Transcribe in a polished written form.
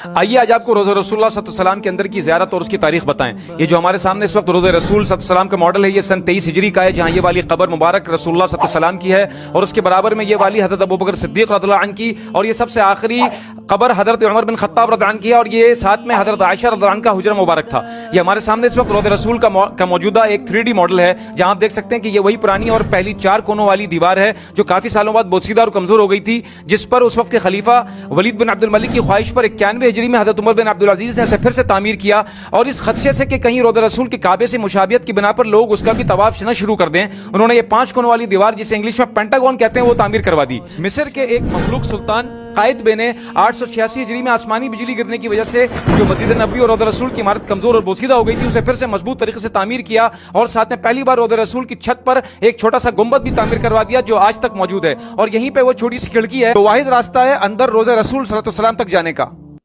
आइए आज आपको रोज़ा रसूलुल्लाह सल्लल्लाहु अलैहि वसल्लम के अंदर की ज़ियारत और उसकी तारीख बताएं। ये जो हमारे सामने इस वक्त रोज़ा रसूल सल्लल्लाहु अलैहि वसल्लम का मॉडल है, ये सन 23 हिजरी का है, जहाँ ये वाली कब्र मुबारक रसूलुल्लाह सल्लल्लाहु अलैहि वसल्लम की है और उसके बराबर में ये वाली हज़रत अबू बकर सिद्दीक़ रज़ियल्लाहु अन्हु की, और ये सबसे आखिरी कब्र हज़रत उमर बिन खत्ताब रज़ियल्लाहु अन्हु की है, और ये साथ में हज़रत आयशा रज़ियल्लाहु अन्हा का हुजरा मुबारक था। ये हमारे सामने इस वक्त रोज़ा रसूल का मौजूदा एक 3D मॉडल है, जहाँ आप देख सकते हैं कि ये वही पुरानी और पहली 4 कोनों वाली दीवार है जो काफी सालों बाद बोसीदा और कमजोर हो गई थी, जिस पर उस वक्त के खलीफा वलीद बिन अब्दुल मलिक की ख्वाहिश पर 91 हिजरी में हज़रत उमर बिन अब्दुल अजीज ने इसे फिर से तामीर किया, और इस खदशे से कि कहीं रोज़ा रसूल के काबे से मुशाबियत की बिना पर लोग उसका भी तवाफ न शुरू कर दें, उन्होंने ये 5 कोनों वाली दीवार, जिसे इंग्लिश में पेंटागन कहते हैं, वो तामीर करवा दी। मिस्र के एक मखलूक सुल्तान कायद ने 886 हिजरी में आसमानी बिजली गिरने की वजह से जो मस्जिद नबी और रोज़ा रसूल की इमारत कमजोर और बोसीदा हो गई थी, उसे फिर से मजबूत तरीके से तामीर किया, और साथ में पहली बार रोज़ा रसूल की छत पर एक छोटा सा गुंबद भी तामीर करवा दिया जो आज तक मौजूद है, और यहीं पे वो छोटी सी खिड़की है, तो वाहिद रास्ता है अंदर रोज़ा रसूल सल्लल्लाहु अलैहि वसल्लम तक जाने का।